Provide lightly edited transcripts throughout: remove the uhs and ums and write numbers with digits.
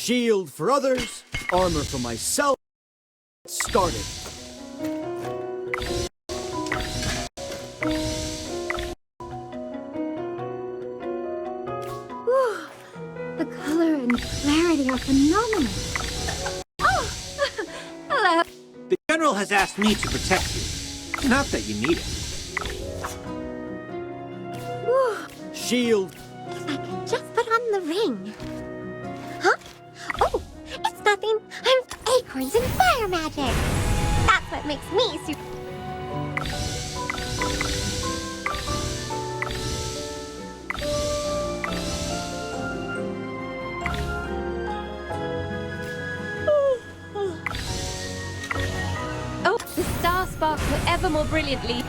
Shield for others, armor for myself. Started. Whew. The color and clarity are phenomenal. Oh, hello. The General has asked me to protect you. Not that you need it. Whew. Shield. If I can just put on the ring. Huh? Oh, it's nothing. I'm acorns and fire magic. That's what makes me super. Oh, the star sparkle ever more brilliantly.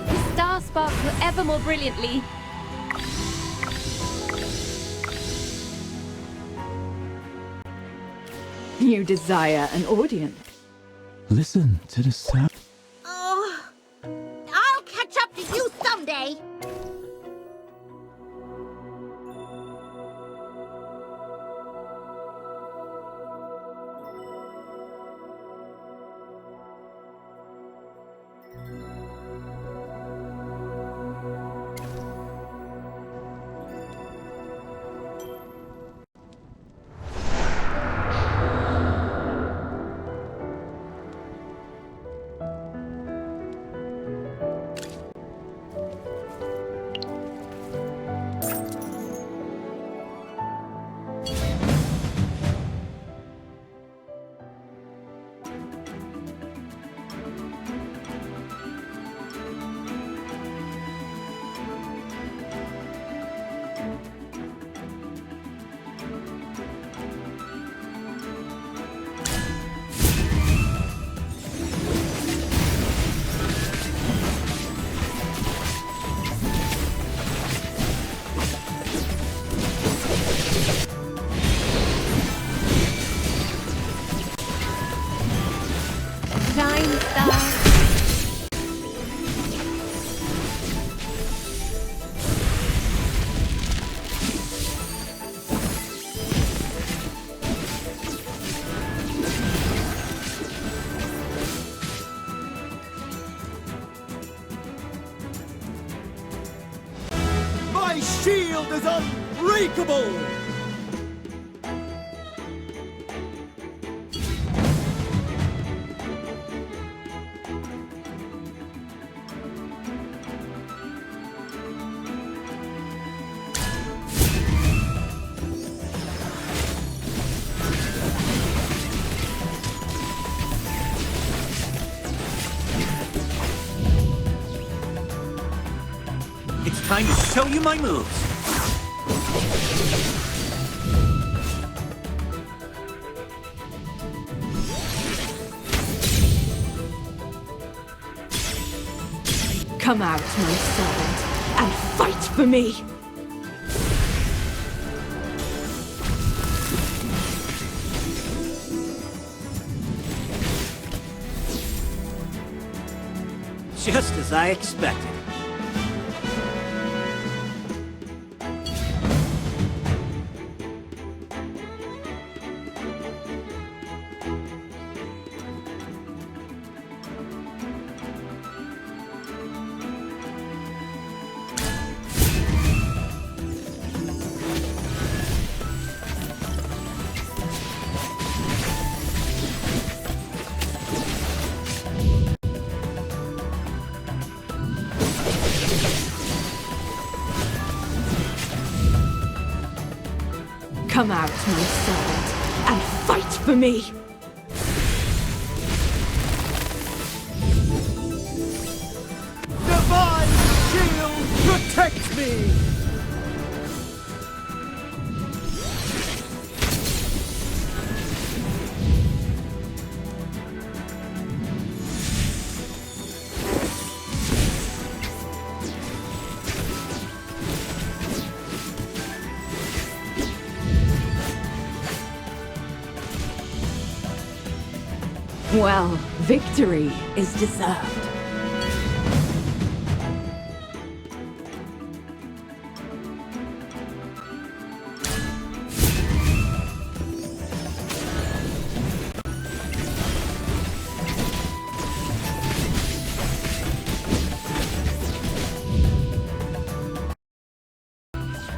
The star sparkle ever more brilliantly. You desire an audience. Listen to the sound. Oh, I'll catch up to you someday. Shine star. My shield is unbreakable! It's time to show you my moves. Come out, my servant, and fight for me. Just as I expected. Come out, my servant, and fight for me. Divine shield protects me! Well, victory is deserved.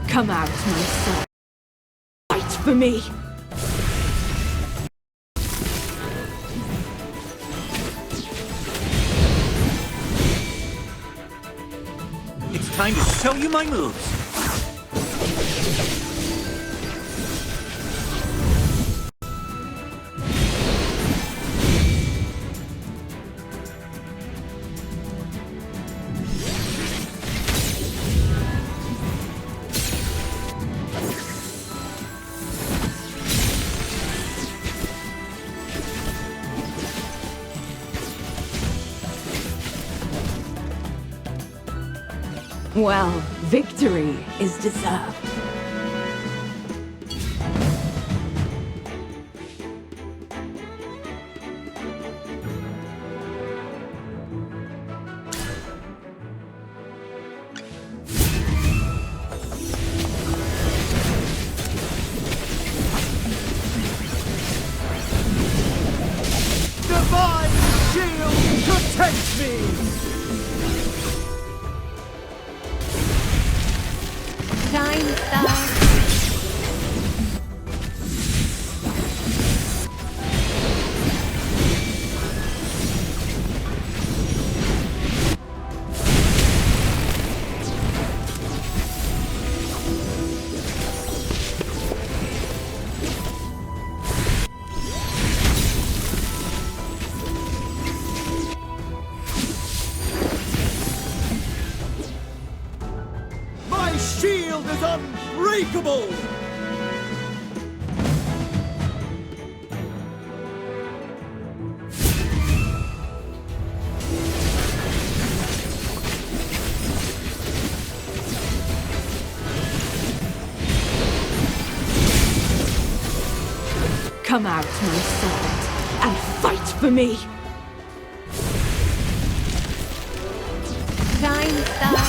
Come out, my son. Fight for me. It's time to show you my moves. Well, victory is deserved. Divine shield protects me! Shine star. My shield is unbreakable! Come out, my servant, and fight for me. Shine star.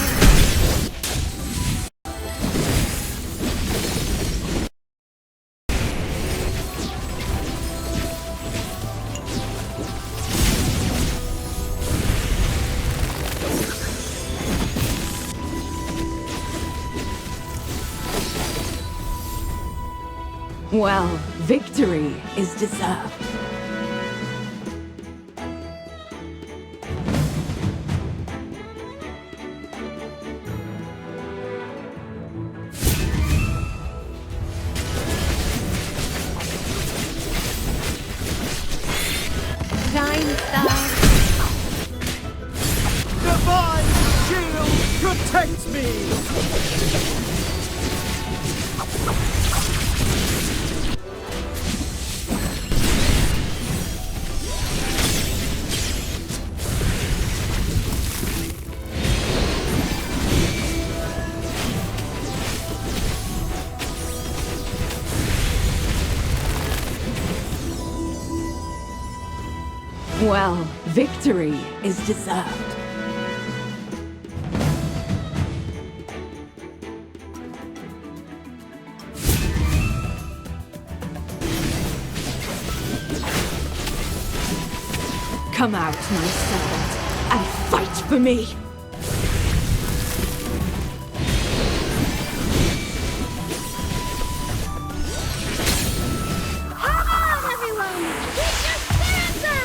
Well, victory is deserved. Shine star. Divine shield protects me! Well, victory is deserved. Come out, my servant, and fight for me. Come on, everyone! Get your spirits up!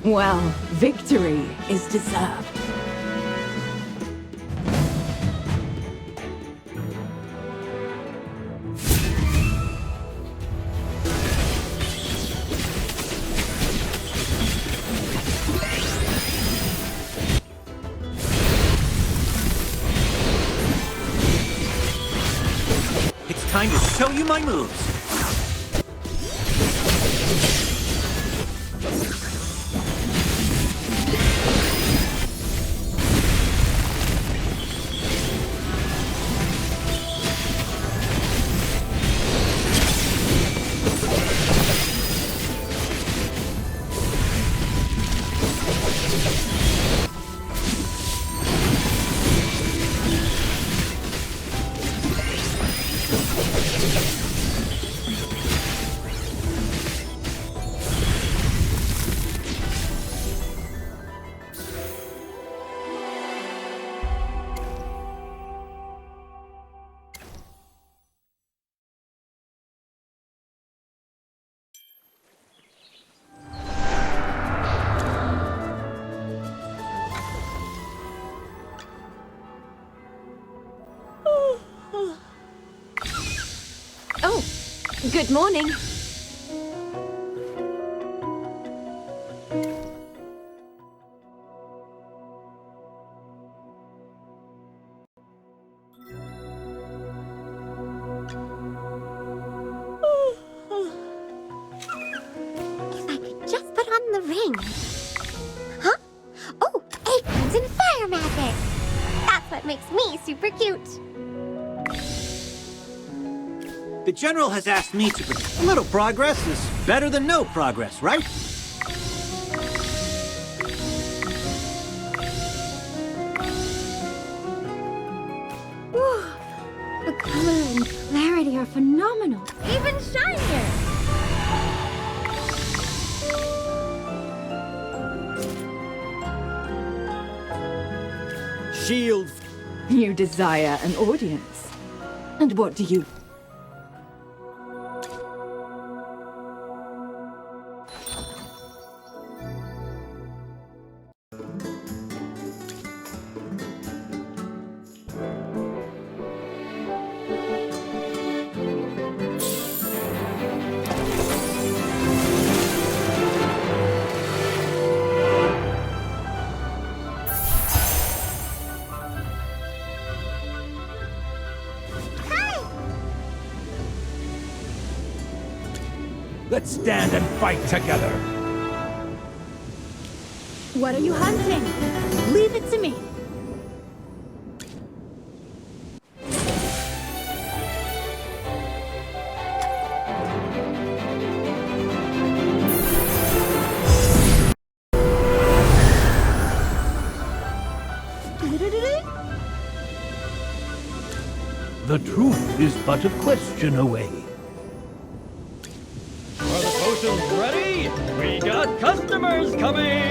Well, victory is deserved. It's time to show you my moves. Good morning. If I could just put on the ring. Huh? Oh, acorns and fire magic. That's what makes me super cute. The general has asked me to protect. A little progress is better than no progress, right? The color and clarity are phenomenal. Even shinier. Shield. You desire an audience. And what do you... Let's stand and fight together. What are you hunting? Leave it to me. The truth is but a question away. Are the potions ready? We got customers coming!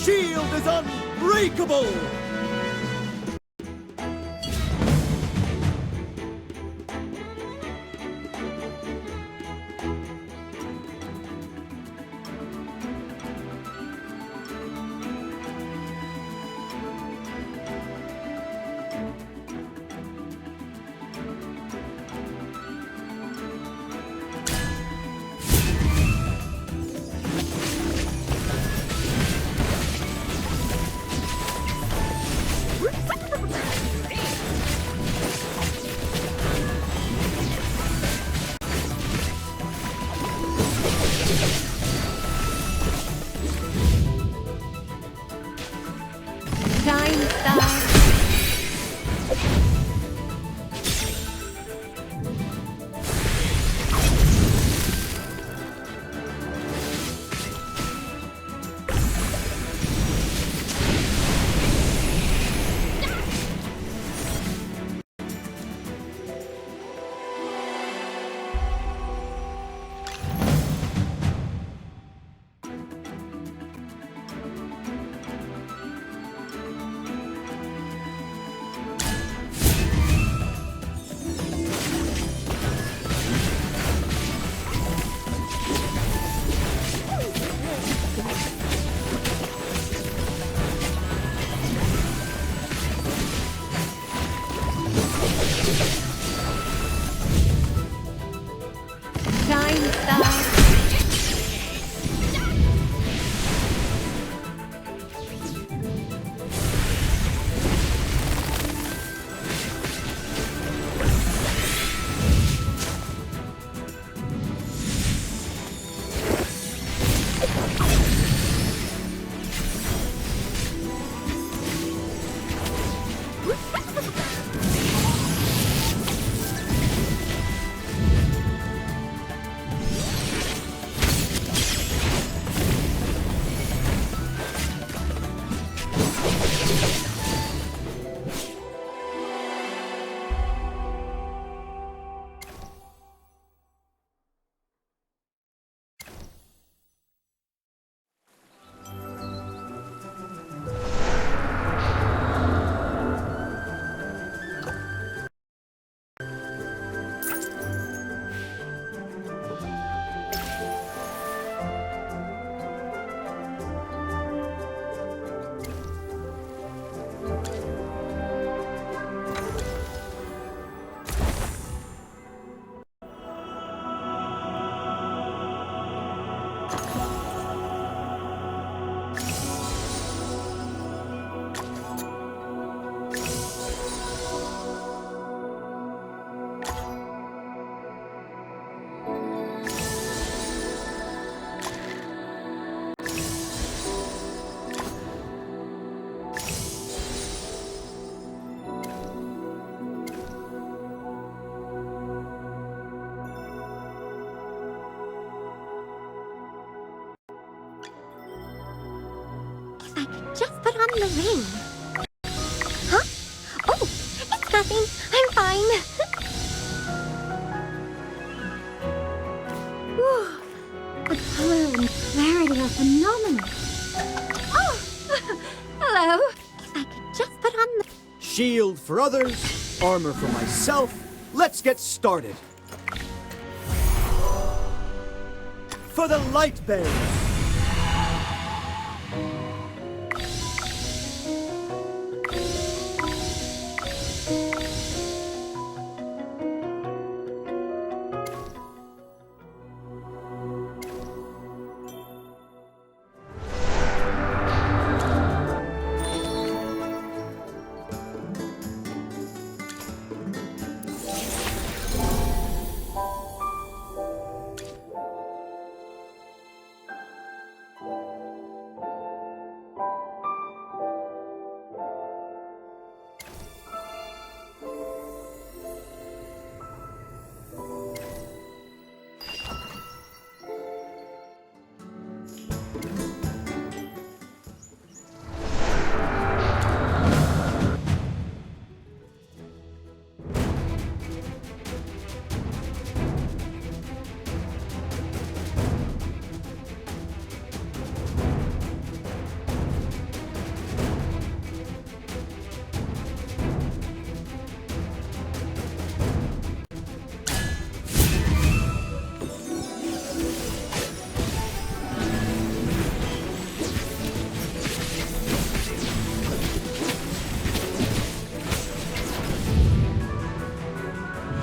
shield is unbreakable! Shine star. Shine star. If I could just put on the ring. Huh? Oh, it's nothing. I'm fine. Whew. The color and clarity are phenomenal. Oh, hello. If I could just put on the... Shield for others, armor for myself. Let's get started. For the light bearers.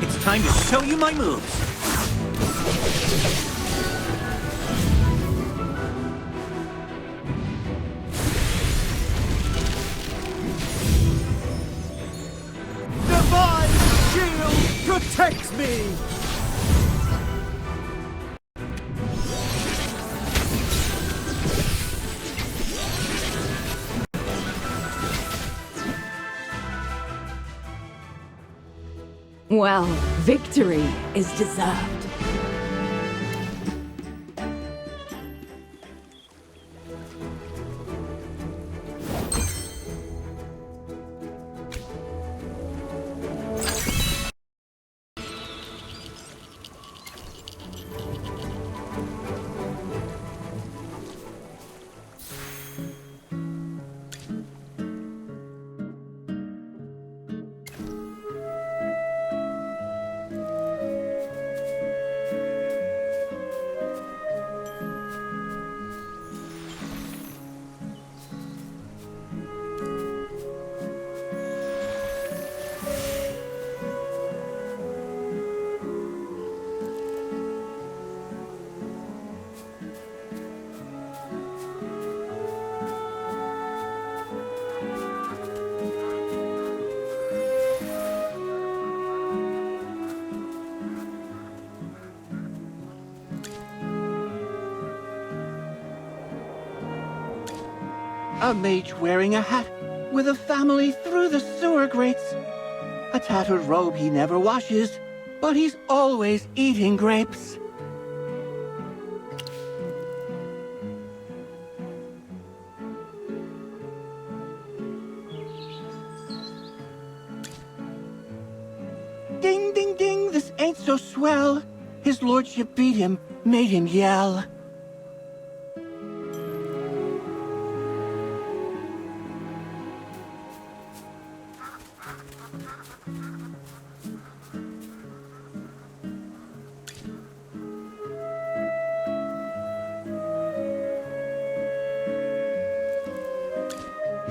It's time to show you my moves. Divine shield protects me! Well, victory is deserved. A mage wearing a hat with a family through the sewer grates. A tattered robe he never washes, but he's always eating grapes. Ding, ding, ding, this ain't so swell. His lordship beat him, made him yell.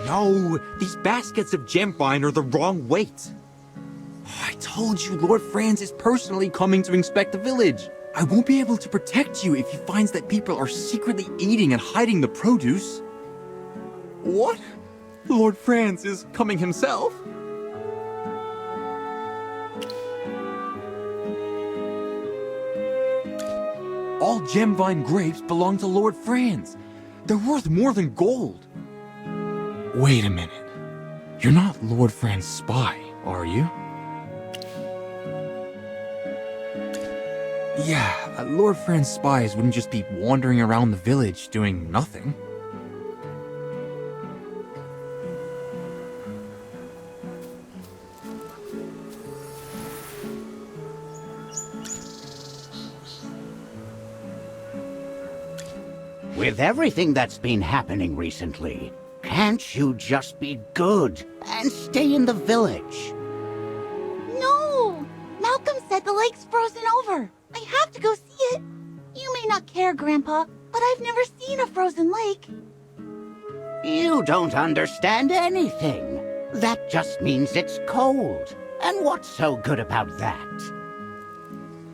No, these baskets of gemvine are the wrong weight. Oh, I told you Lord Franz is personally coming to inspect the village. I won't be able to protect you if he finds that people are secretly eating and hiding the produce. What? Lord Franz is coming himself? All gemvine grapes belong to Lord Franz. They're worth more than gold. Wait a minute. You're not Lord Franz's spy, are you? Yeah, Lord Franz's spies wouldn't just be wandering around the village doing nothing. With everything that's been happening recently, can't you just be good and stay in the village? No! Malcolm said the lake's frozen over. I have to go see it. You may not care, Grandpa, but I've never seen a frozen lake. You don't understand anything. That just means it's cold. And what's so good about that?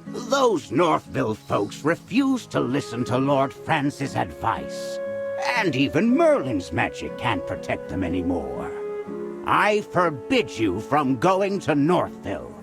Those Northville folks refuse to listen to Lord Francis' advice. And even Merlin's magic can't protect them anymore. I forbid you from going to Northville.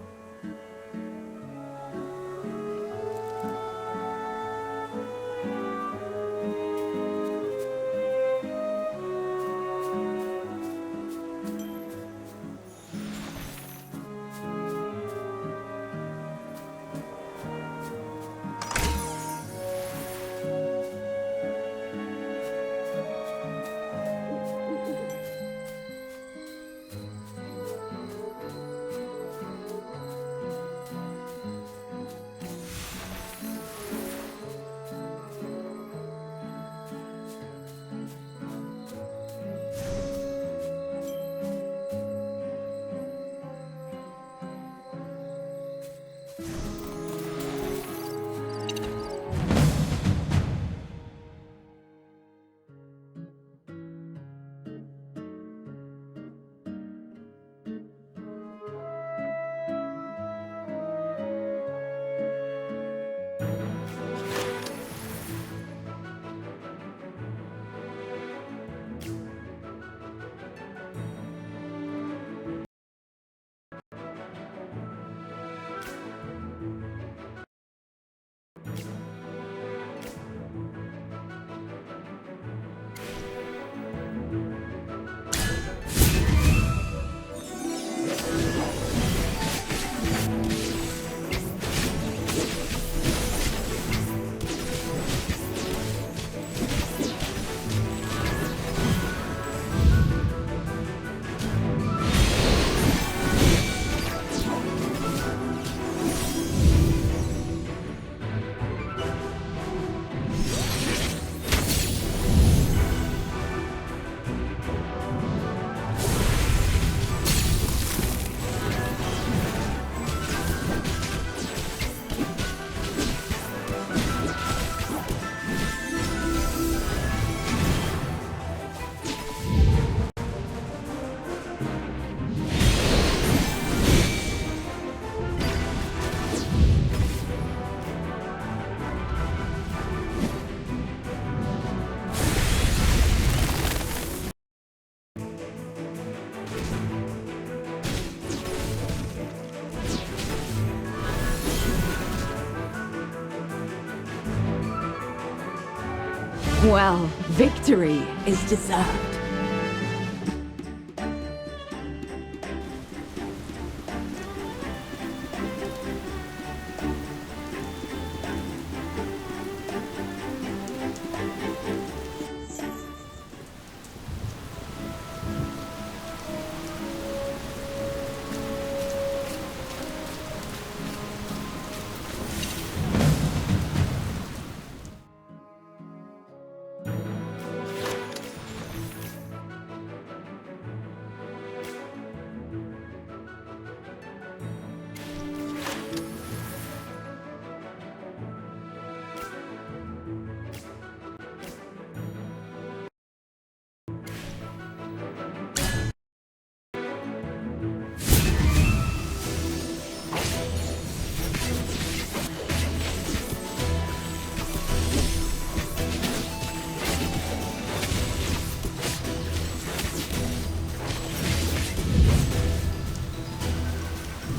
Well, victory is deserved.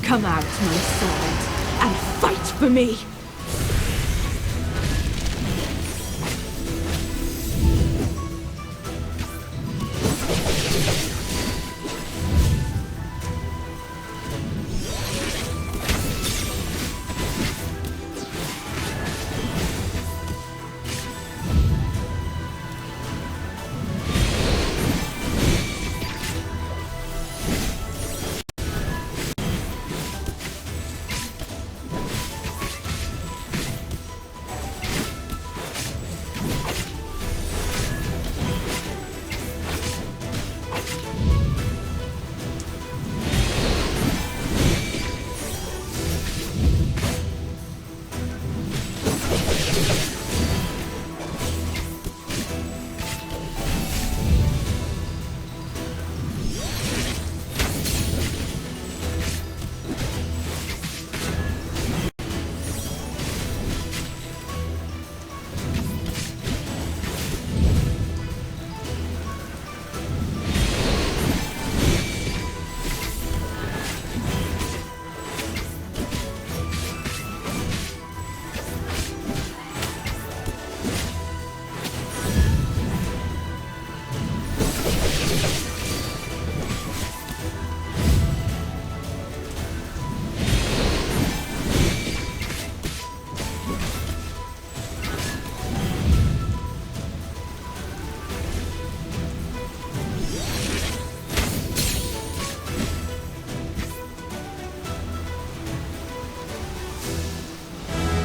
Come out, my sword, and fight for me!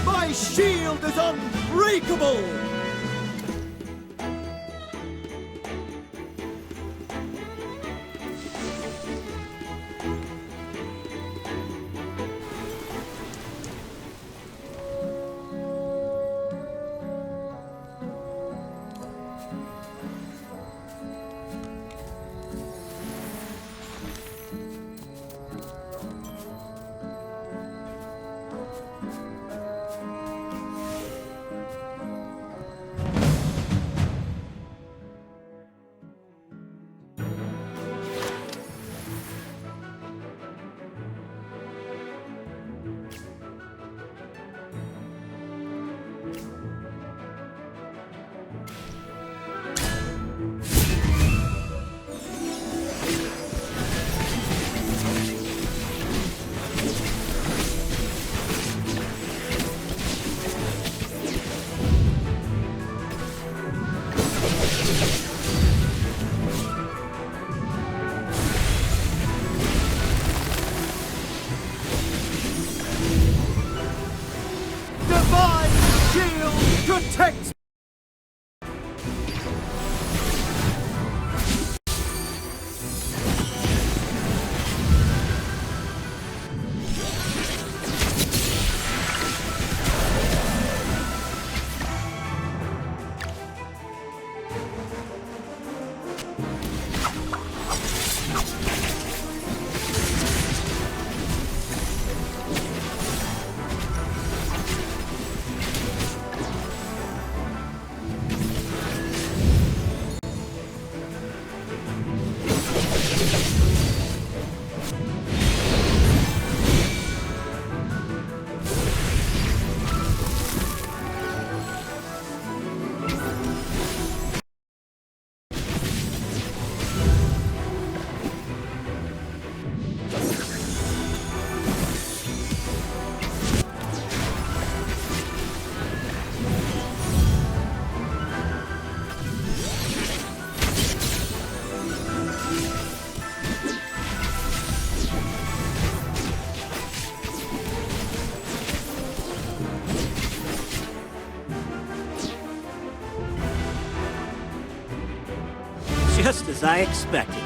My shield is unbreakable! Protect! Just as I expected.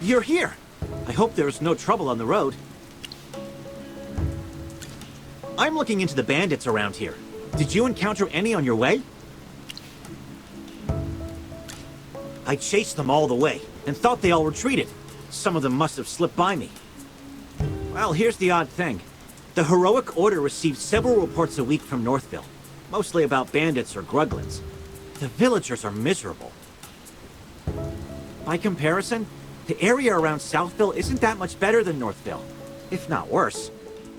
You're here! I hope there's no trouble on the road. I'm looking into the bandits around here. Did you encounter any on your way? I chased them all the way, and thought they all retreated. Some of them must have slipped by me. Well, here's the odd thing. The Heroic Order receives several reports a week from Northville, mostly about bandits or gruglins. The villagers are miserable. By comparison, the area around Southville isn't that much better than Northville, if not worse.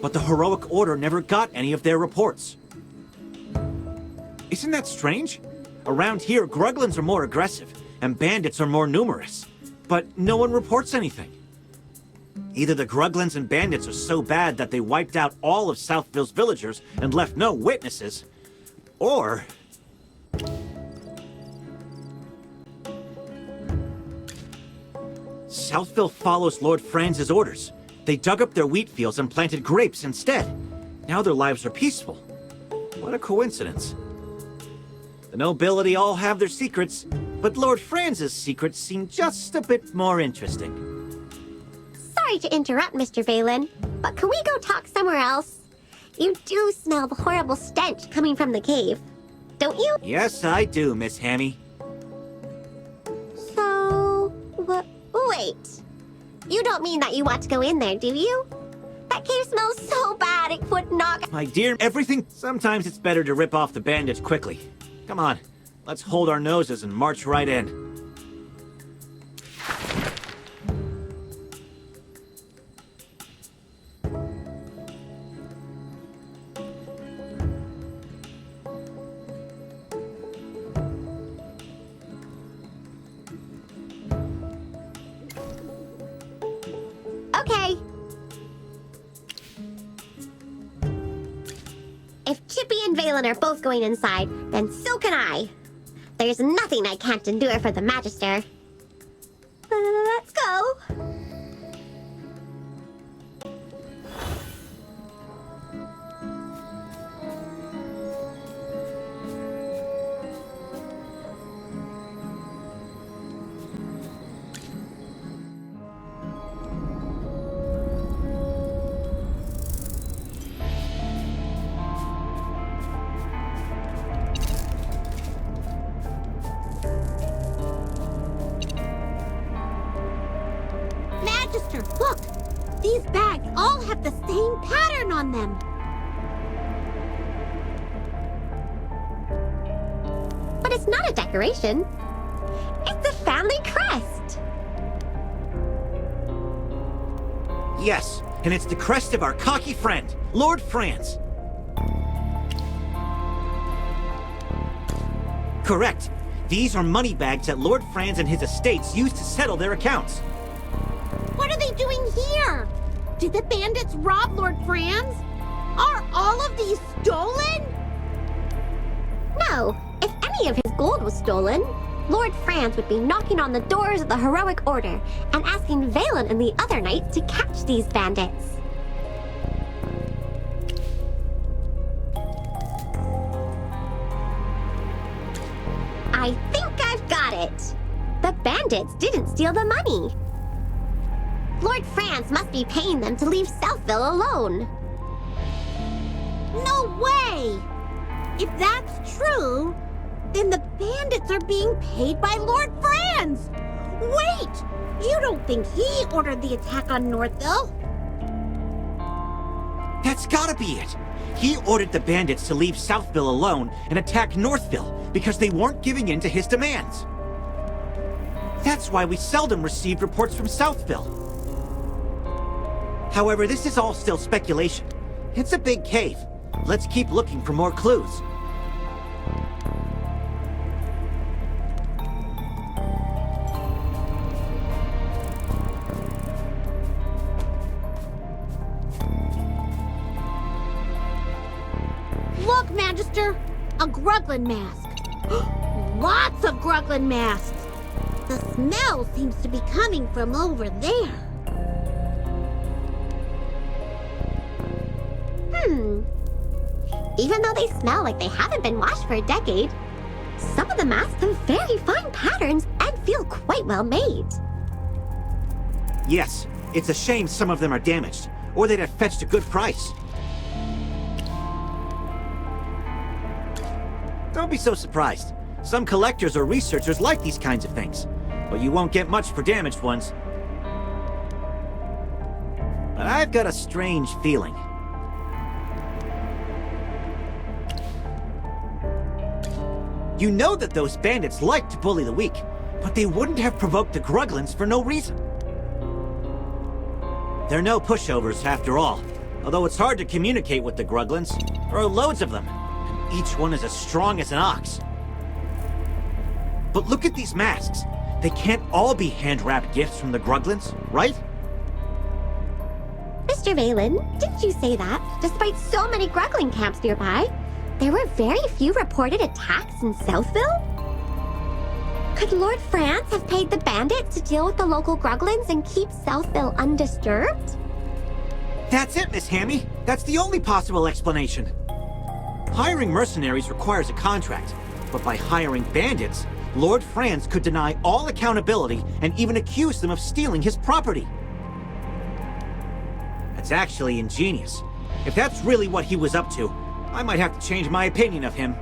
But the Heroic Order never got any of their reports. Isn't that strange? Around here, gruglins are more aggressive, and bandits are more numerous. But no one reports anything. Either the gruglins and bandits are so bad that they wiped out all of Southville's villagers and left no witnesses, or... Southville follows Lord Franz's orders. They dug up their wheat fields and planted grapes instead. Now their lives are peaceful. What a coincidence. The nobility all have their secrets, but Lord Franz's secrets seem just a bit more interesting. Sorry to interrupt, Mr. Valen, but can we go talk somewhere else? You do smell the horrible stench coming from the cave, don't you? Yes, I do, Miss Hammy. So... wait. You don't mean that you want to go in there, do you? That cave smells so bad it would knock... My dear, everything... Sometimes it's better to rip off the bandage quickly. Come on, let's hold our noses and march right in. Okay. If Chippy and Valen are both going inside, then so can I. There's nothing I can't endure for the Magister. Let's go. Magister, look! These bags all have the same pattern on them. But it's not a decoration. It's the family crest. Yes, and it's the crest of our cocky friend, Lord Franz. Correct. These are money bags that Lord Franz and his estates used to settle their accounts. What are they doing here? Did the bandits rob Lord Franz? Are all of these stolen? No. If any of his gold was stolen, Lord Franz would be knocking on the doors of the Heroic Order and asking Valen and the other knights to catch these bandits. I think I've got it. The bandits didn't steal the money. Lord Franz must be paying them to leave Southville alone. No way! If that's true, then the bandits are being paid by Lord Franz! Wait! You don't think he ordered the attack on Northville? That's gotta be it. He ordered the bandits to leave Southville alone and attack Northville because they weren't giving in to his demands. That's why we seldom received reports from Southville. However, this is all still speculation. It's a big cave. Let's keep looking for more clues. Look, Magister! A Gruglin mask. Lots of Gruglin masks. The smell seems to be coming from over there. Even though they smell like they haven't been washed for a decade, some of the masks have very fine patterns and feel quite well made. Yes, it's a shame some of them are damaged, or they'd have fetched a good price. Don't be so surprised. Some collectors or researchers like these kinds of things, but you won't get much for damaged ones. But I've got a strange feeling. You know that those bandits like to bully the weak, but they wouldn't have provoked the Gruglins for no reason. They're no pushovers, after all. Although it's hard to communicate with the Gruglins. There are loads of them, and each one is as strong as an ox. But look at these masks. They can't all be hand-wrapped gifts from the Gruglins, right? Mr. Valen, didn't you say that, despite so many Gruglin camps nearby, there were very few reported attacks in Southville? Could Lord France have paid the bandits to deal with the local Gruglins and keep Southville undisturbed? That's it, Miss Hammy. That's the only possible explanation. Hiring mercenaries requires a contract, but by hiring bandits, Lord Franz could deny all accountability and even accuse them of stealing his property. That's actually ingenious. If that's really what he was up to, I might have to change my opinion of him.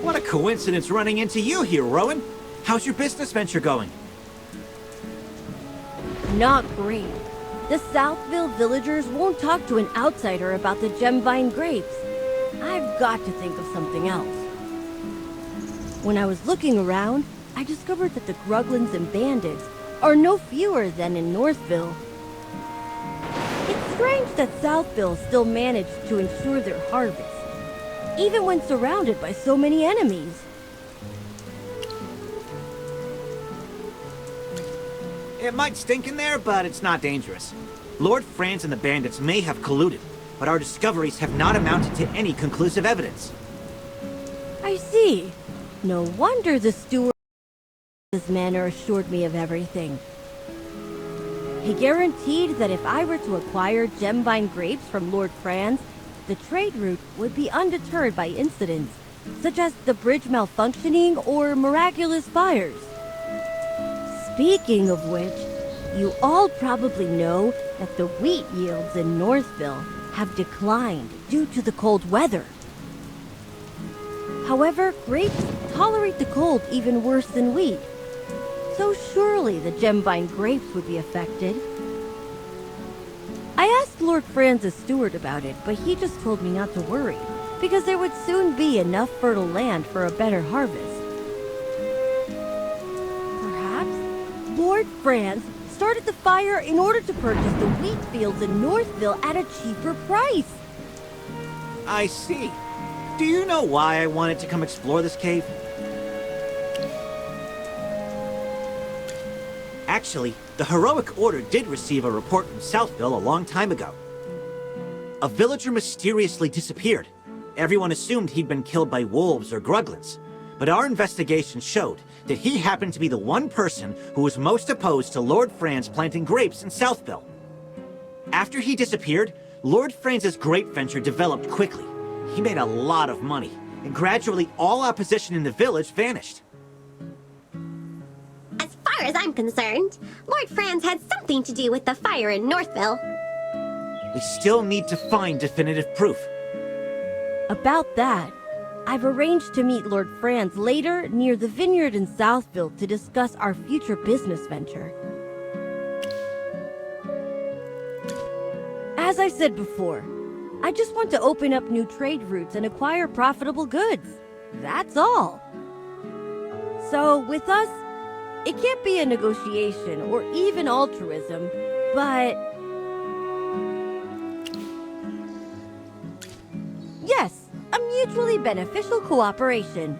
What a coincidence running into you here, Rowan. How's your business venture going? Not great. The Southville villagers won't talk to an outsider about the Gemvine grapes. I've got to think of something else. When I was looking around, I discovered that the Gruglins and bandits are no fewer than in Northville. It's strange that Southville still managed to ensure their harvest, even when surrounded by so many enemies. It might stink in there, but it's not dangerous. Lord Franz and the bandits may have colluded, but our discoveries have not amounted to any conclusive evidence. I see. No wonder the steward's manner assured me of everything. He guaranteed that if I were to acquire Gemvine grapes from Lord Franz, the trade route would be undeterred by incidents, such as the bridge malfunctioning or miraculous fires. Speaking of which, you all probably know that the wheat yields in Northville have declined due to the cold weather. However, grapes tolerate the cold even worse than wheat, so surely the Gemvine grapes would be affected. I asked Lord Franz's steward about it, but he just told me not to worry, because there would soon be enough fertile land for a better harvest. Perhaps Lord Franz started the fire in order to purchase the wheat fields in Northville at a cheaper price. I see. Do you know why I wanted to come explore this cave? Actually, the Heroic Order did receive a report from Southville a long time ago. A villager mysteriously disappeared. Everyone assumed he'd been killed by wolves or gruglins, but our investigation showed that he happened to be the one person who was most opposed to Lord Franz planting grapes in Southville. After he disappeared, Lord Franz's grape venture developed quickly. He made a lot of money, and gradually all opposition in the village vanished. As far as I'm concerned, Lord Franz had something to do with the fire in Northville. We still need to find definitive proof. About that, I've arranged to meet Lord Franz later near the vineyard in Southville to discuss our future business venture. As I said before, I just want to open up new trade routes and acquire profitable goods. That's all. So with us, it can't be a negotiation or even altruism, but... yes, a mutually beneficial cooperation.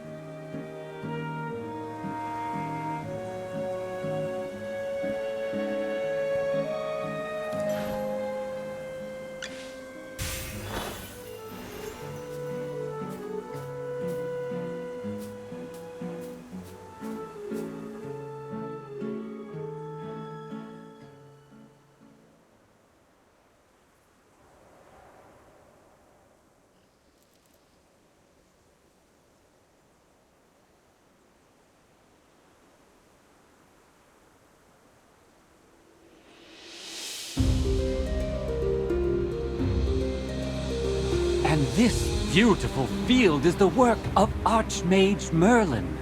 And this beautiful field is the work of Archmage Merlin.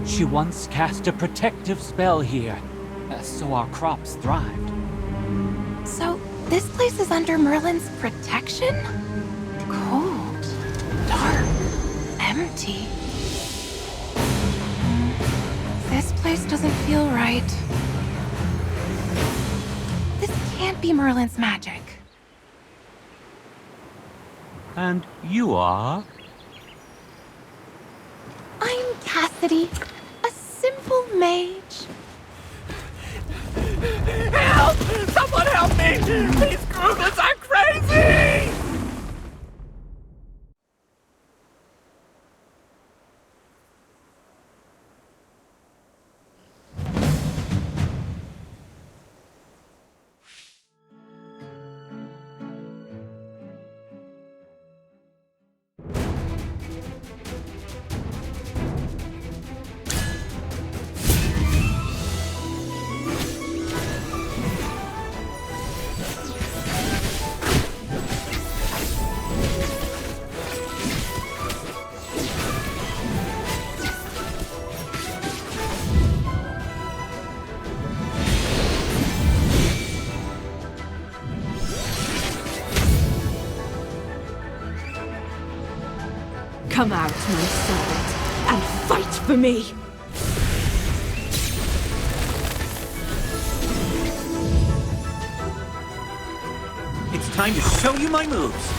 She once cast a protective spell here, so our crops thrived. So, this place is under Merlin's protection? Cold, dark, empty. This place doesn't feel right. This can't be Merlin's magic. And you are? I'm Cassidy, a simple mage. Help! Someone help me! These Gruglins are crazy! Come out, my servant, and fight for me! It's time to show you my moves.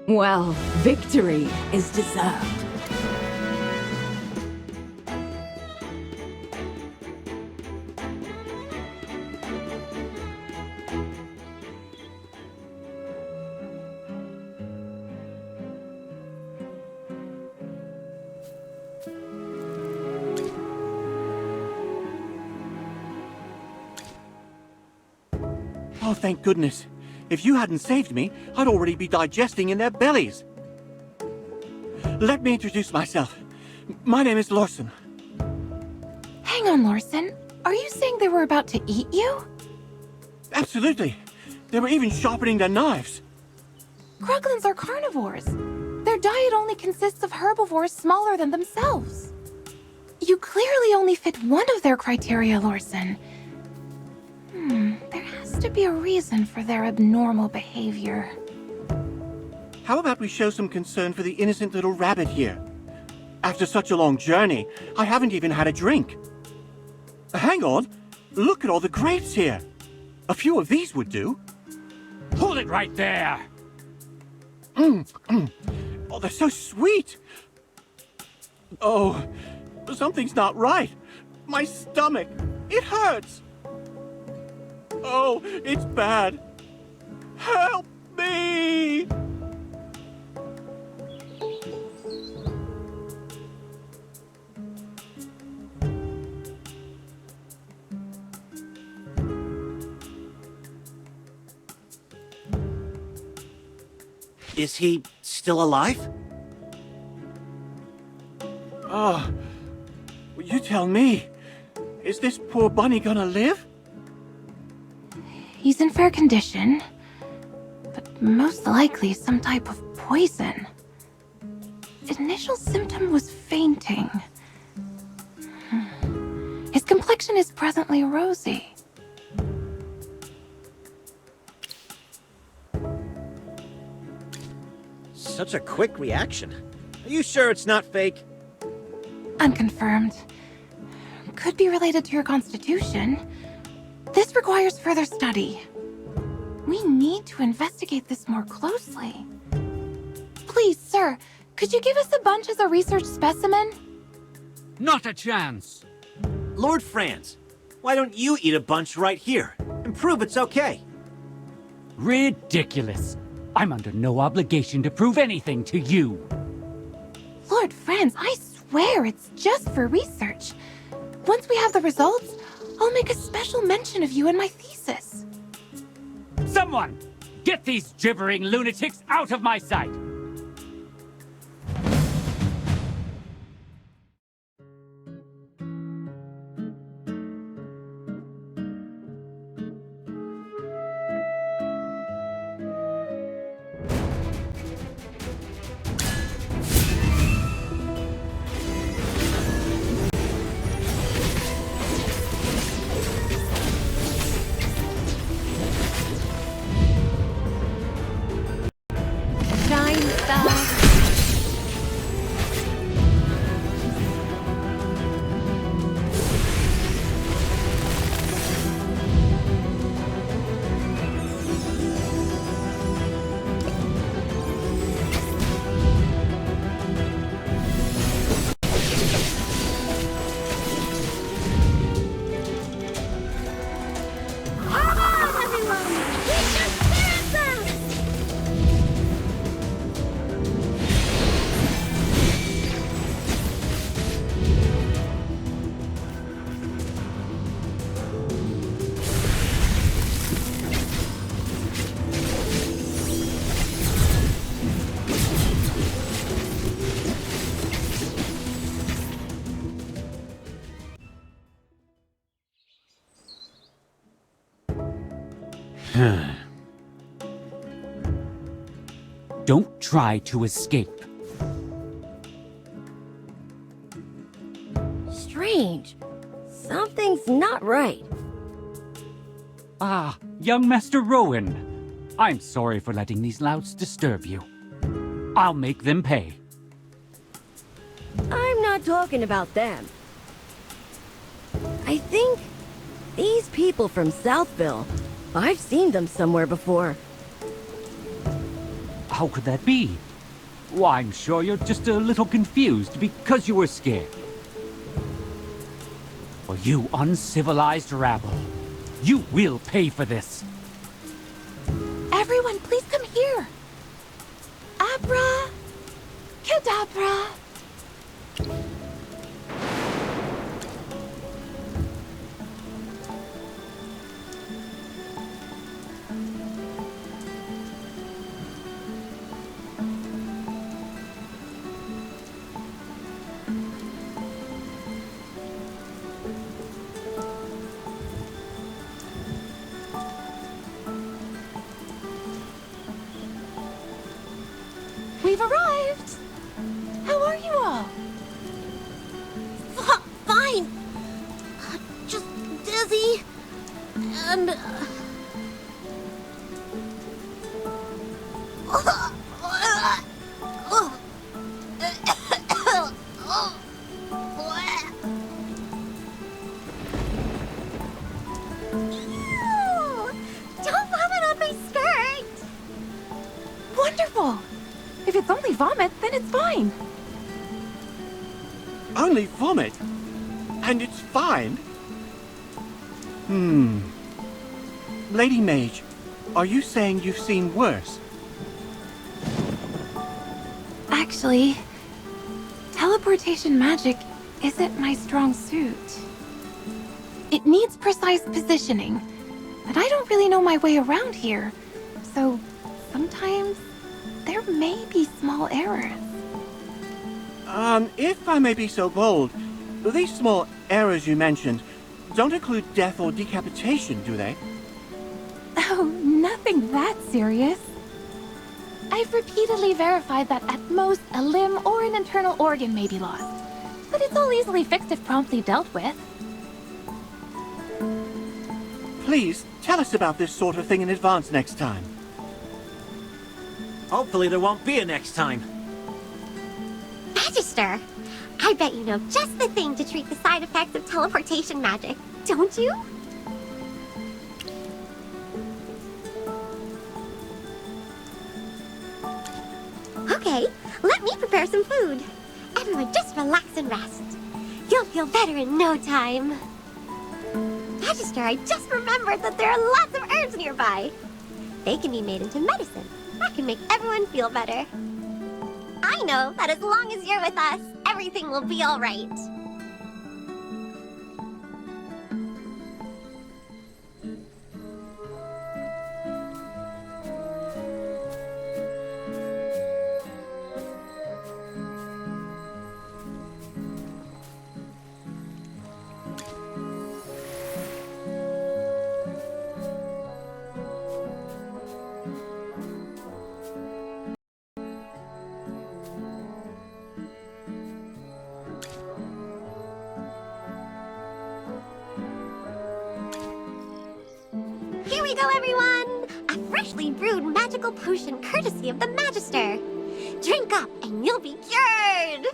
Well, victory is deserved. Oh, thank goodness. If you hadn't saved me, I'd already be digesting in their bellies. Let me introduce myself. My name is Lawson. Hang on, Lawson. Are you saying they were about to eat you? Absolutely. They were even sharpening their knives. Gruglins are carnivores. Their diet only consists of herbivores smaller than themselves. You clearly only fit one of their criteria, Lawson. There has to be a reason for their abnormal behavior. How about we show some concern for the innocent little rabbit here? After such a long journey, I haven't even had a drink. Hang on. Look at all the grapes here. A few of these would do. Hold it right there! Oh, they're so sweet. Oh, something's not right. My stomach, it hurts. Oh, it's bad. Help me! Is he still alive? Oh, you tell me. Is this poor bunny gonna live? He's in fair condition, but most likely some type of poison. Initial symptom was fainting. His complexion is presently rosy. Such a quick reaction. Are you sure it's not fake? Unconfirmed. Could be related to your constitution. This requires further study. We need to investigate this more closely. Please, sir, could you give us a bunch as a research specimen? Not a chance! Lord Franz, why don't you eat a bunch right here and prove it's okay? Ridiculous. I'm under no obligation to prove anything to you. Lord Franz, I swear it's just for research. Once we have the results, I'll make a special mention of you in my thesis. Someone! Get these gibbering lunatics out of my sight! Don't try to escape. Strange. Something's not right. Ah, young Master Rowan. I'm sorry for letting these louts disturb you. I'll make them pay. I'm not talking about them. I think these people from Southville, I've seen them somewhere before. How could that be? Why, I'm sure you're just a little confused because you were scared. Well, you uncivilized rabble. You will pay for this. Everyone, please come here. Abra, Kedabra. Don't vomit on my skirt! Wonderful! If it's only vomit, then it's fine. Only vomit? And it's fine? Lady Mage, are you saying you've seen worse? Actually, teleportation magic isn't my strong suit. It needs precise positioning, but I don't really know my way around here, so sometimes there may be small errors. If I may be so bold, these small errors you mentioned don't include death or decapitation, do they? Oh, nothing that serious. I've repeatedly verified that at most a limb or an internal organ may be lost, but it's all easily fixed if promptly dealt with. Please, tell us about this sort of thing in advance next time. Hopefully there won't be a next time. Magister, I bet you know just the thing to treat the side effects of teleportation magic, don't you? Okay, let me prepare some food. Everyone just relax and rest. You'll feel better in no time. Magister, I just remembered that there are lots of herbs nearby. They can be made into medicine. That can make everyone feel better. I know that as long as you're with us, everything will be all right. Here we go, everyone! A freshly brewed magical potion courtesy of the Magister. Drink up and you'll be cured!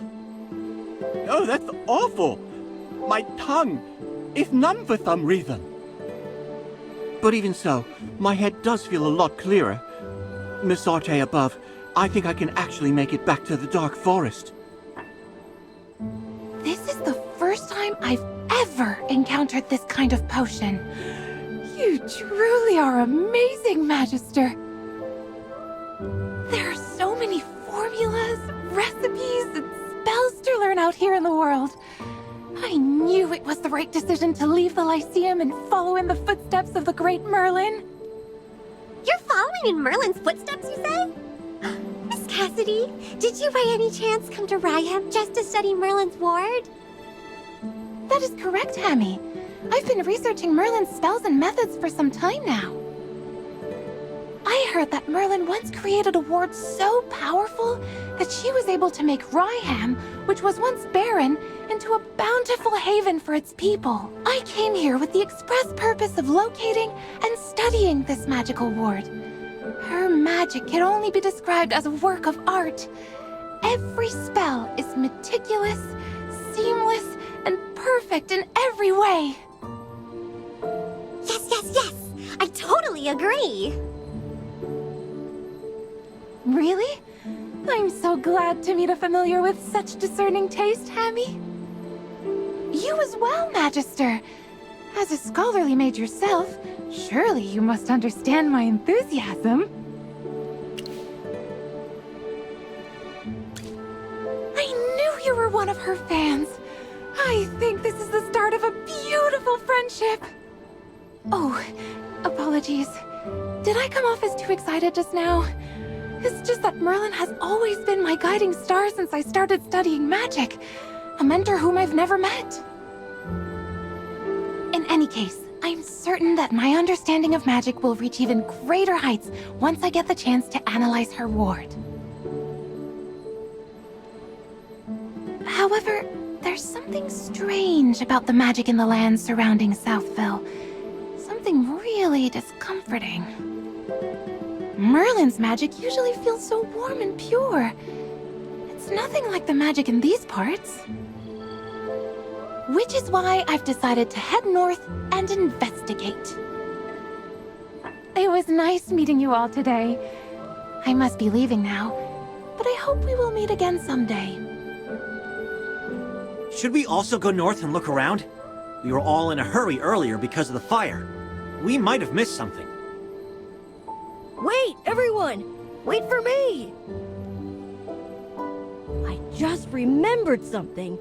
Oh, that's awful! My tongue! If none for some reason. But even so, my head does feel a lot clearer. Miss Arte above, I think I can actually make it back to the Dark Forest. This is the first time I've ever encountered this kind of potion. You truly are amazing, Magister. There are so many formulas, recipes, and spells to learn out here in the world. I knew it was the right decision to leave the Lyceum and follow in the footsteps of the great Merlin. You're following in Merlin's footsteps, you say? Miss Cassidy, did you by any chance come to Ryham just to study Merlin's ward? That is correct, Hammy. I've been researching Merlin's spells and methods for some time now. I heard that Merlin once created a ward so powerful that she was able to make Ryham, which was once barren, into a bountiful haven for its people. I came here with the express purpose of locating and studying this magical ward. Her magic can only be described as a work of art. Every spell is meticulous, seamless, and perfect in every way. Yes, yes, yes! I totally agree! Really? I'm so glad to meet a familiar with such discerning taste, Hammy. You as well, Magister. As a scholarly mage yourself, surely you must understand my enthusiasm. I knew you were one of her fans. I think this is the start of a beautiful friendship. Oh, apologies. Did I come off as too excited just now? It's just that Merlin has always been my guiding star since I started studying magic. A mentor whom I've never met. In any case, I'm certain that my understanding of magic will reach even greater heights once I get the chance to analyze her ward. However, there's something strange about the magic in the lands surrounding Southville. Something really discomforting. Merlin's magic usually feels so warm and pure. It's nothing like the magic in these parts. Which is why I've decided to head north and investigate. It was nice meeting you all today. I must be leaving now, but I hope we will meet again someday. Should we also go north and look around? We were all in a hurry earlier because of the fire. We might have missed something. Wait, everyone! Wait for me! I just remembered something.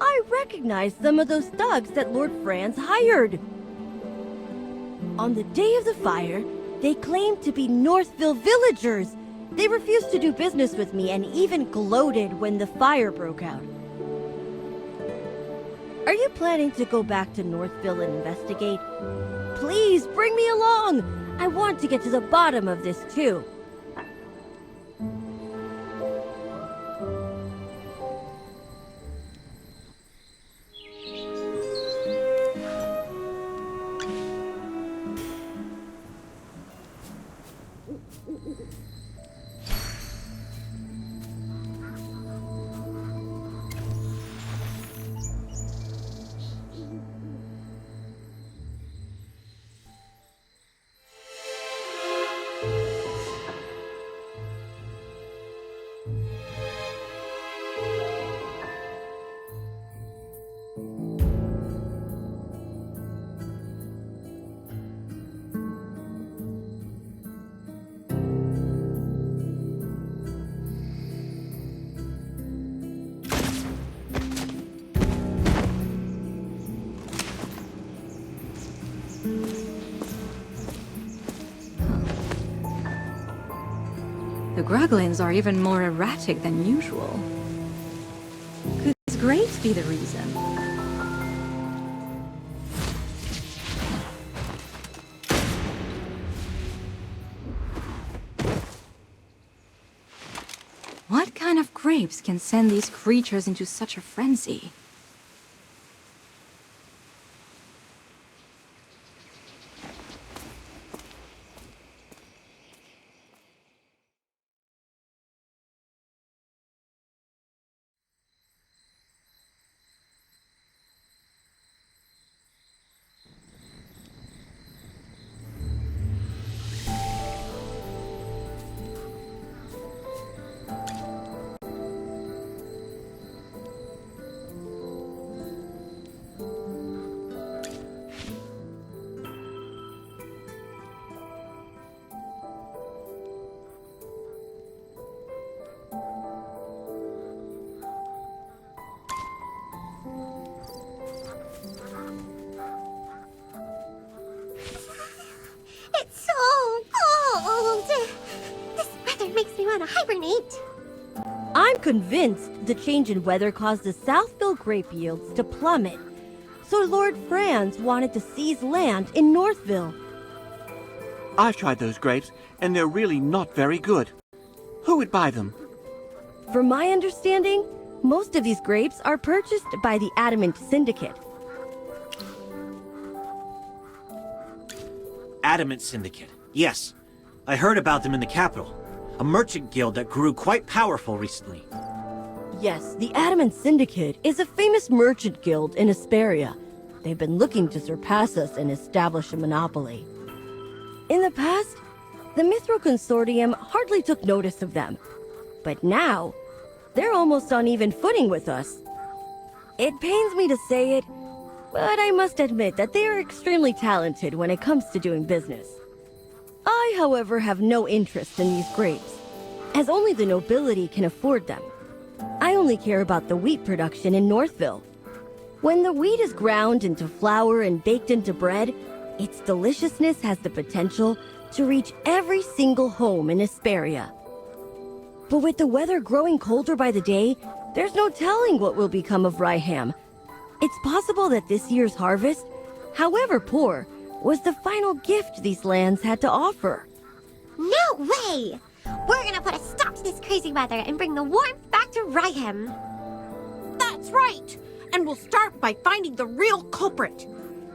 I recognized some of those thugs that Lord Franz hired. On the day of the fire, they claimed to be Northville villagers. They refused to do business with me and even gloated when the fire broke out. Are you planning to go back to Northville and investigate? Please, bring me along! I want to get to the bottom of this, too. The Gruglins are even more erratic than usual. Could these grapes be the reason? What kind of grapes can send these creatures into such a frenzy? It's so cold. This weather makes me want to hibernate. I'm convinced the change in weather caused the Southville grape yields to plummet. So Lord Franz wanted to seize land in Northville. I've tried those grapes, and they're really not very good. Who would buy them? From my understanding, most of these grapes are purchased by the Adamant Syndicate. Adamant Syndicate. Yes. I heard about them in the capital. A merchant guild that grew quite powerful recently. Yes, the Adamant Syndicate is a famous merchant guild in Asperia. They've been looking to surpass us and establish a monopoly. In the past, the Mithril Consortium hardly took notice of them. But now, they're almost on even footing with us. It pains me to say it, but I must admit that they are extremely talented when it comes to doing business. I, however, have no interest in these grapes, as only the nobility can afford them. I only care about the wheat production in Northville. When the wheat is ground into flour and baked into bread, its deliciousness has the potential to reach every single home in Asperia. But with the weather growing colder by the day, there's no telling what will become of Ryham. It's possible that this year's harvest, however poor, was the final gift these lands had to offer. No way! We're gonna put a stop to this crazy weather and bring the warmth back to Ryham. That's right! And we'll start by finding the real culprit.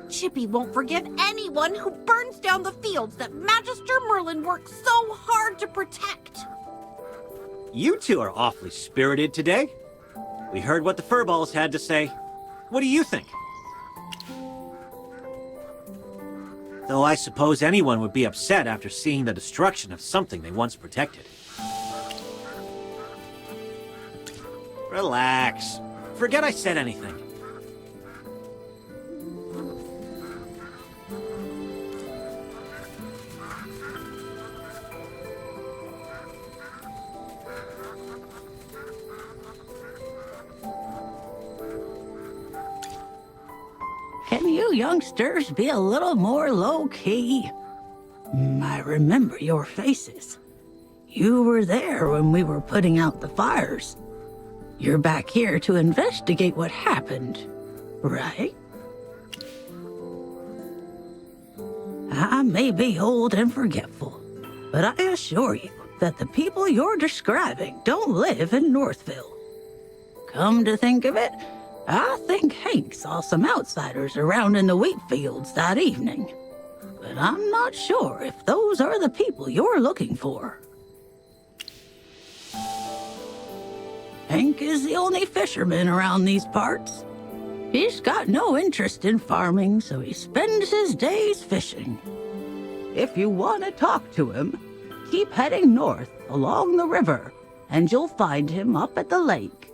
Chippy won't forgive anyone who burns down the fields that Magister Merlin worked so hard to protect. You two are awfully spirited today. We heard what the furballs had to say. What do you think? Though I suppose anyone would be upset after seeing the destruction of something they once protected. Relax. Forget I said anything. Can you youngsters be a little more low-key? I remember your faces. You were there when we were putting out the fires. You're back here to investigate what happened, right? I may be old and forgetful, but I assure you that the people you're describing don't live in Northville. Come to think of it, I think Hank saw some outsiders around in the wheat fields that evening. But I'm not sure if those are the people you're looking for. Hank is the only fisherman around these parts. He's got no interest in farming, so he spends his days fishing. If you want to talk to him, keep heading north along the river, and you'll find him up at the lake.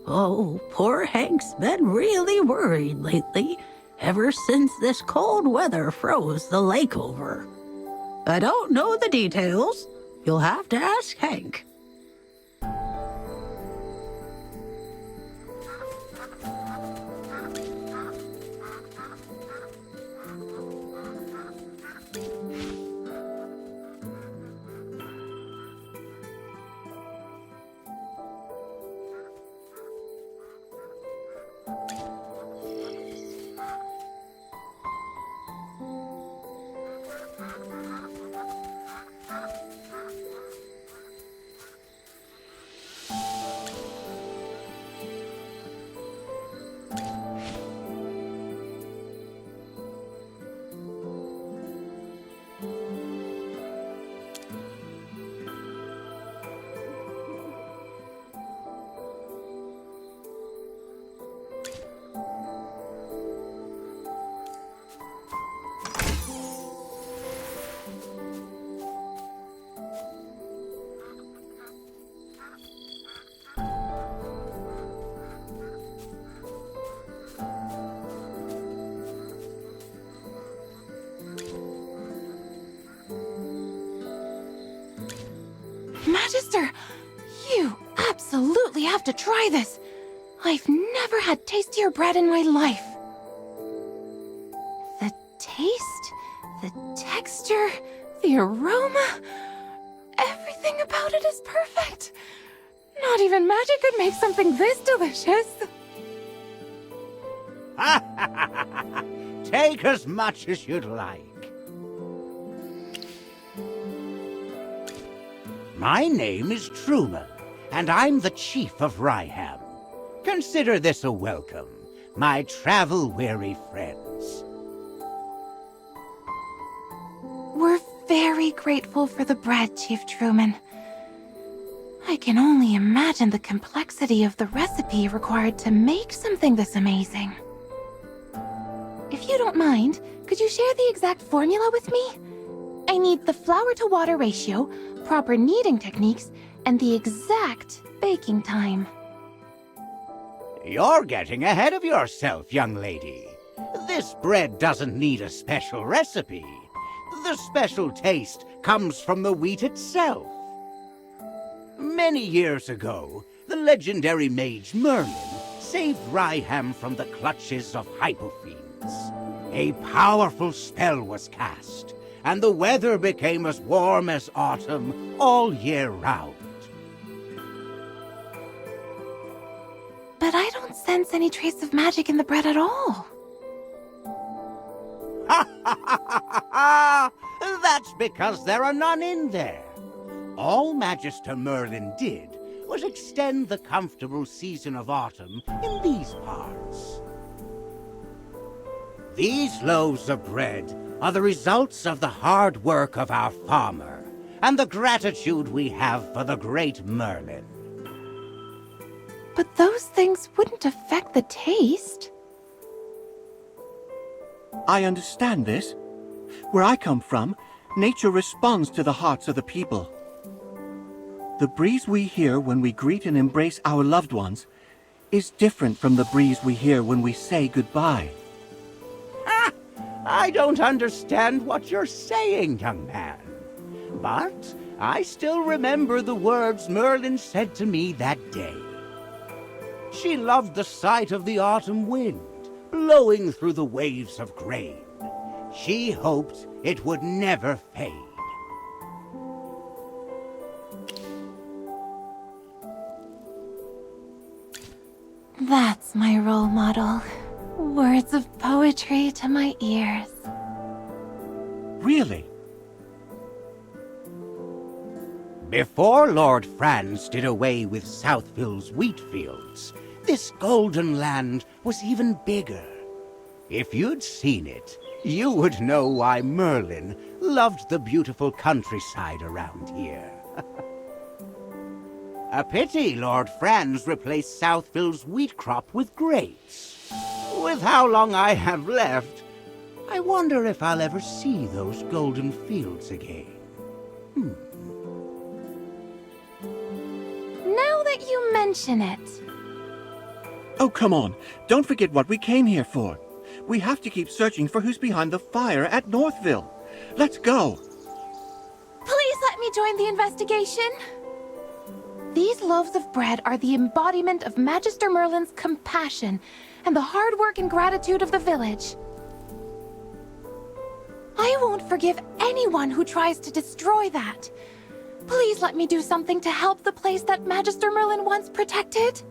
Oh, poor Hank's been really worried lately, ever since this cold weather froze the lake over. I don't know the details. You'll have to ask Hank. Magister, you absolutely have to try this. I've never had tastier bread in my life. The taste, the texture, the aroma, everything about it is perfect. Not even magic could make something this delicious. Take as much as you'd like. My name is Truman, and I'm the chief of Ryham. Consider this a welcome, my travel-weary friends. We're very grateful for the bread, Chief Truman. I can only imagine the complexity of the recipe required to make something this amazing. If you don't mind, could you share the exact formula with me? I need the flour-to-water ratio, proper kneading techniques, and the exact baking time. You're getting ahead of yourself, young lady. This bread doesn't need a special recipe. The special taste comes from the wheat itself. Many years ago, the legendary mage Merlin saved Ryham from the clutches of hypofiends. A powerful spell was cast, and the weather became as warm as autumn all year round. But I don't sense any trace of magic in the bread at all. That's because there are none in there. All Magister Merlin did was extend the comfortable season of autumn in these parts. These loaves of bread are the results of the hard work of our farmer and the gratitude we have for the great Merlin. But those things wouldn't affect the taste. I understand this. Where I come from, nature responds to the hearts of the people. The breeze we hear when we greet and embrace our loved ones is different from the breeze we hear when we say goodbye. I don't understand what you're saying, young man. But I still remember the words Merlin said to me that day. She loved the sight of the autumn wind blowing through the waves of grain. She hoped it would never fade. That's my role model. Words of poetry to my ears. Really? Before Lord Franz did away with Southville's wheat fields, this golden land was even bigger. If you'd seen it, you would know why Merlin loved the beautiful countryside around here. A pity Lord Franz replaced Southville's wheat crop with grapes. With how long I have left, I wonder if I'll ever see those golden fields again. Now that you mention it. Oh, come on. Don't forget what we came here for. We have to keep searching for who's behind the fire at Northville. Let's go. Please let me join the investigation. These loaves of bread are the embodiment of Magister Merlin's compassion and the hard work and gratitude of the village. I won't forgive anyone who tries to destroy that. Please let me do something to help the place that Magister Merlin once protected.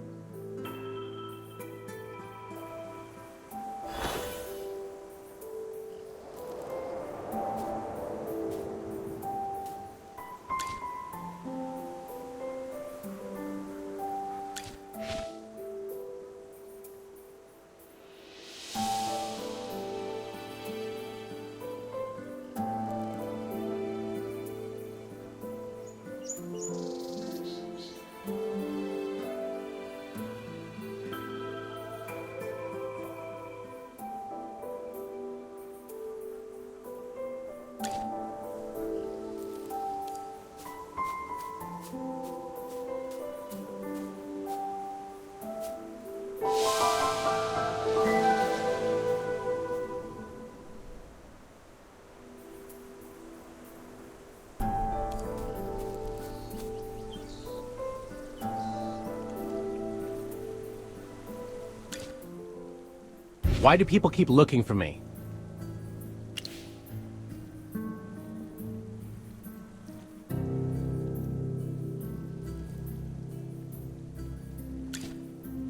Why do people keep looking for me?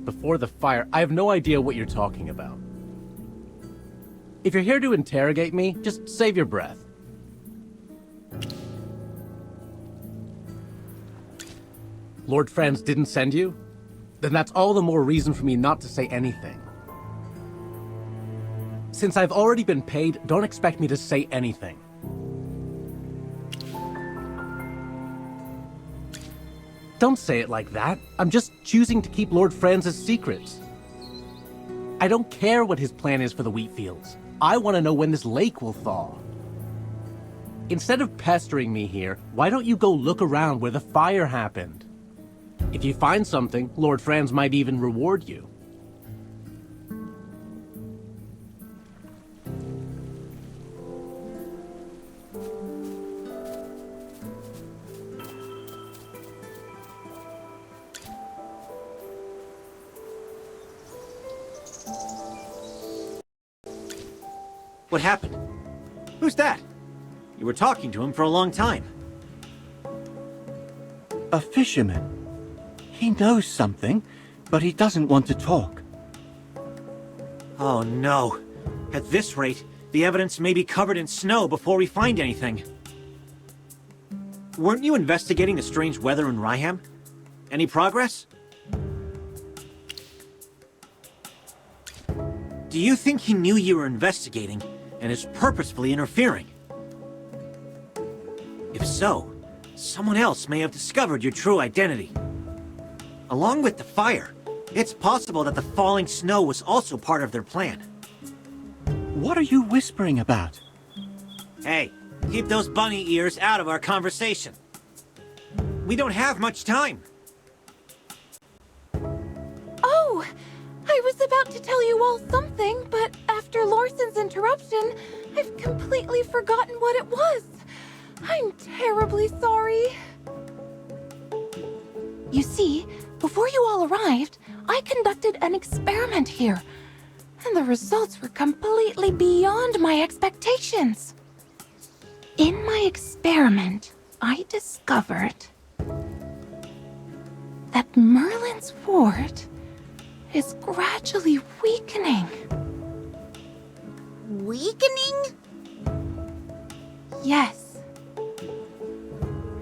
Before the fire, I have no idea what you're talking about. If you're here to interrogate me, just save your breath. Lord Franz didn't send you? Then that's all the more reason for me not to say anything. Since I've already been paid, don't expect me to say anything. Don't say it like that. I'm just choosing to keep Lord Franz's secrets. I don't care what his plan is for the wheat fields. I want to know when this lake will thaw. Instead of pestering me here, why don't you go look around where the fire happened? If you find something, Lord Franz might even reward you. What happened? Who's that? You were talking to him for a long time. A fisherman. He knows something, but he doesn't want to talk. Oh no. At this rate, the evidence may be covered in snow before we find anything. Weren't you investigating the strange weather in Ryham? Any progress? Do Do you think he knew you were investigating and is purposefully interfering? If so, someone else may have discovered your true identity. Along with the fire, it's possible that the falling snow was also part of their plan. What are you whispering about? Hey, keep those bunny ears out of our conversation. We don't have much time. Oh, I was about to tell you all something, but after Lawson's interruption, I've completely forgotten what it was. I'm terribly sorry. You see, before you all arrived, I conducted an experiment here, and the results were completely beyond my expectations. In my experiment, I discovered that Merlin's ward is gradually weakening. Weakening? Yes.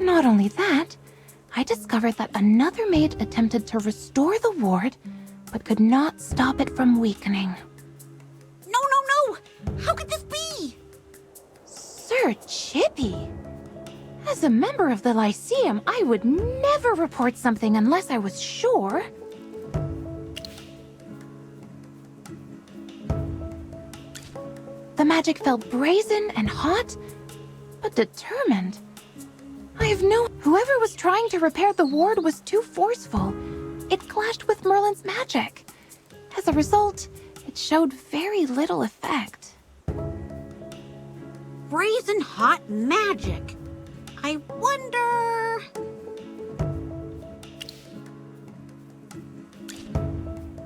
Not only that, I discovered that another maid attempted to restore the ward, but could not stop it from weakening. No! How could this be? Sir Chippy! As a member of the Lyceum, I would never report something unless I was sure. The magic felt brazen and hot, but determined. Whoever was trying to repair the ward was too forceful. It clashed with Merlin's magic. As a result, it showed very little effect. Brazen hot magic. I wonder...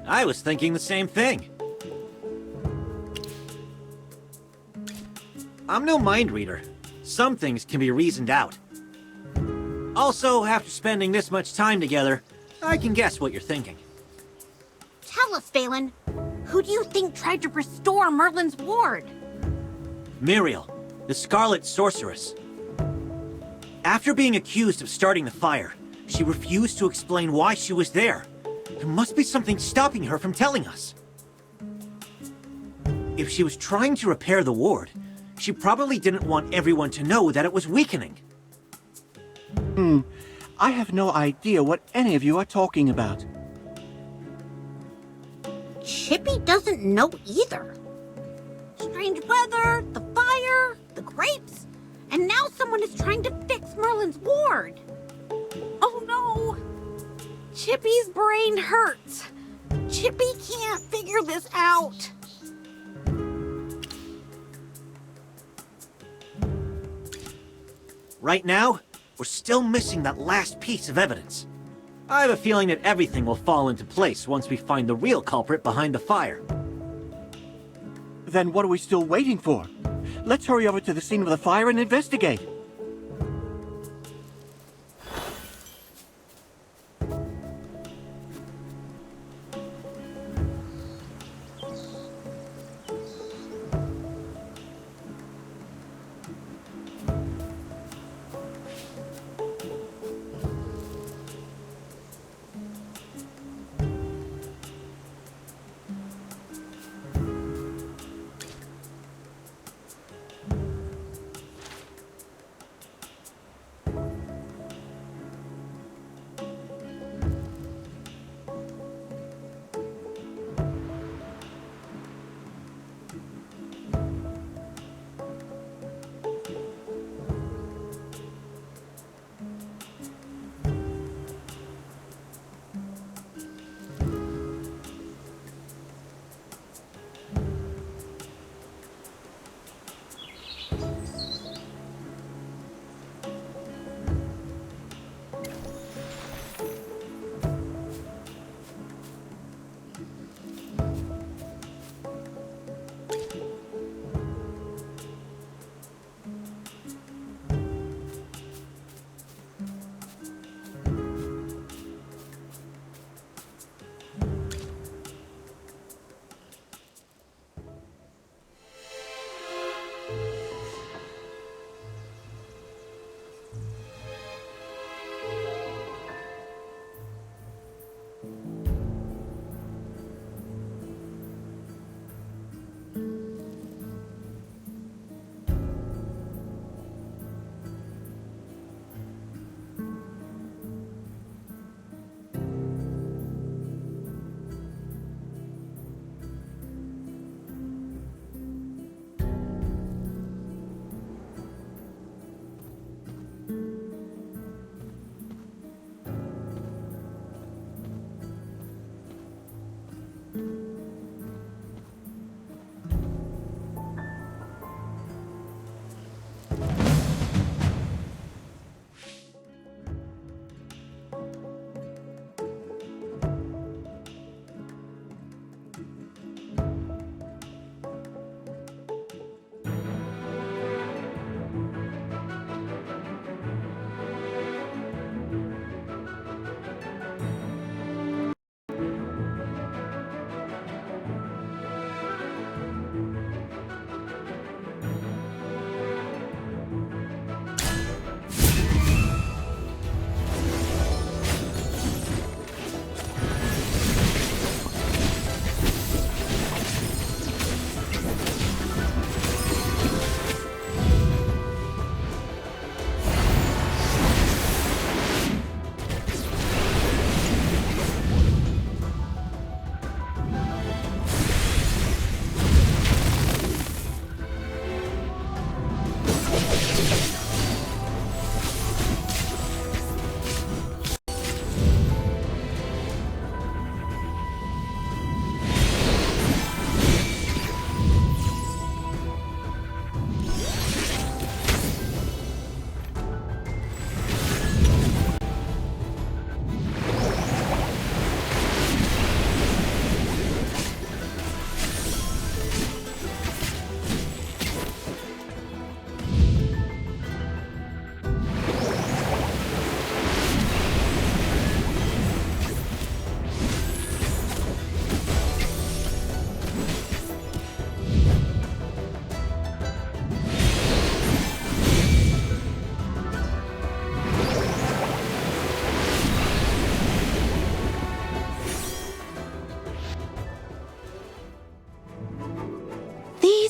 I was thinking the same thing. I'm no mind reader. Some things can be reasoned out. Also, after spending this much time together, I can guess what you're thinking. Tell us, Phelan. Who do you think tried to restore Merlin's ward? Muriel, the Scarlet Sorceress. After being accused of starting the fire, she refused to explain why she was there. There must be something stopping her from telling us. If she was trying to repair the ward, she probably didn't want everyone to know that it was weakening. I have no idea what any of you are talking about. Chippy doesn't know either. Strange weather, the fire, the grapes, and now someone is trying to fix Merlin's ward. Oh no! Chippy's brain hurts. Chippy can't figure this out. Right now, we're still missing that last piece of evidence. I have a feeling that everything will fall into place once we find the real culprit behind the fire. Then what are we still waiting for? Let's hurry over to the scene of the fire and investigate.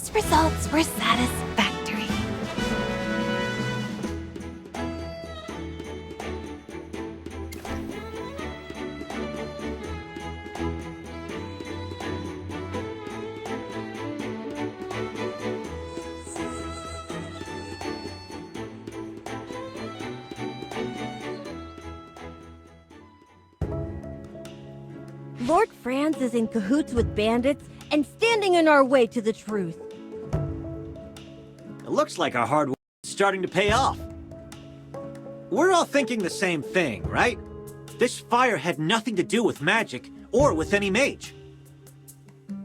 Test results were satisfactory. Lord Franz is in cahoots with bandits and standing in our way to the truth. It looks like our hard work is starting to pay off. We're all thinking the same thing, right? This fire had nothing to do with magic or with any mage.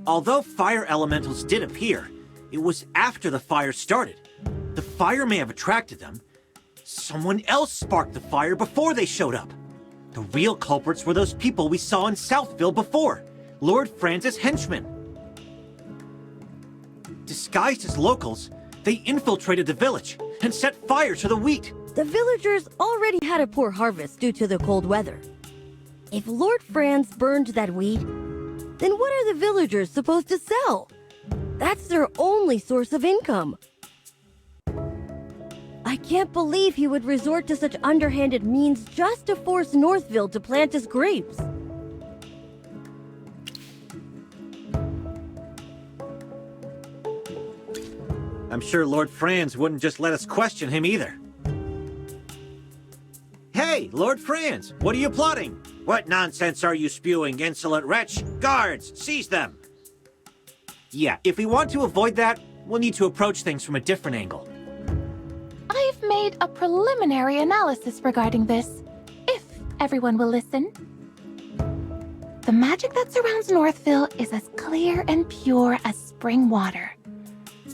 Although fire elementals did appear, it was after the fire started. The fire may have attracted them. Someone else sparked the fire before they showed up. The real culprits were those people we saw in Southville before, Lord Franz's henchmen. Disguised as locals, they infiltrated the village and set fire to the wheat. The villagers already had a poor harvest due to the cold weather. If Lord Franz burned that wheat, then what are the villagers supposed to sell? That's their only source of income. I can't believe he would resort to such underhanded means just to force Northville to plant his grapes. I'm sure Lord Franz wouldn't just let us question him either. Hey, Lord Franz, what are you plotting? What nonsense are you spewing, insolent wretch? Guards, seize them! Yeah, if we want to avoid that, we'll need to approach things from a different angle. I've made a preliminary analysis regarding this, if everyone will listen. The magic that surrounds Northville is as clear and pure as spring water,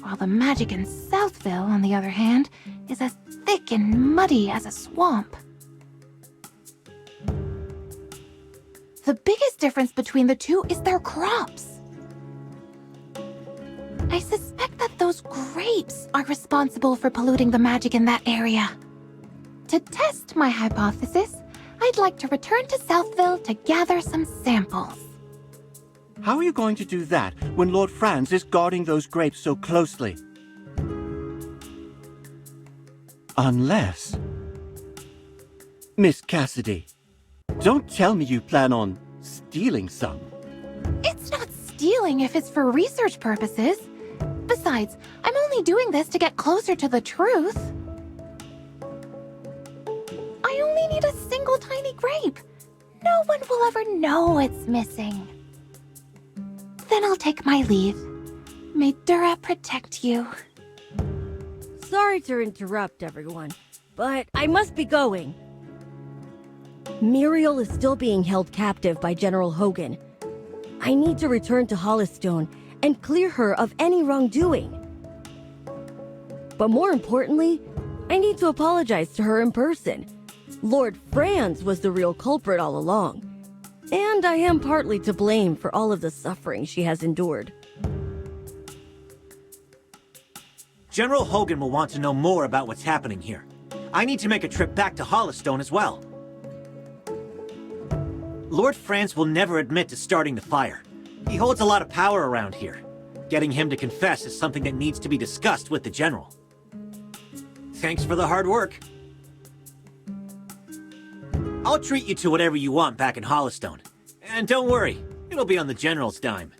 while the magic in Southville, on the other hand, is as thick and muddy as a swamp. The biggest difference between the two is their crops. I suspect that those grapes are responsible for polluting the magic in that area. To test my hypothesis, I'd like to return to Southville to gather some samples. How are you going to do that when Lord Franz is guarding those grapes so closely? Unless... Miss Cassidy, don't tell me you plan on stealing some. It's not stealing if it's for research purposes. Besides, I'm only doing this to get closer to the truth. I only need a single tiny grape. No one will ever know it's missing. Then I'll take my leave. May Dura protect you. Sorry to interrupt, everyone, but I must be going. Muriel is still being held captive by General Hogan. I need to return to Hollystone and clear her of any wrongdoing. But more importantly, I need to apologize to her in person. Lord Franz was the real culprit all along, and I am partly to blame for all of the suffering she has endured. General Hogan will want to know more about what's happening here. I need to make a trip back to Hollystone as well. Lord Franz will never admit to starting the fire. He holds a lot of power around here. Getting him to confess is something that needs to be discussed with the General. Thanks for the hard work. I'll treat you to whatever you want back in Hollystone. And don't worry, it'll be on the General's dime.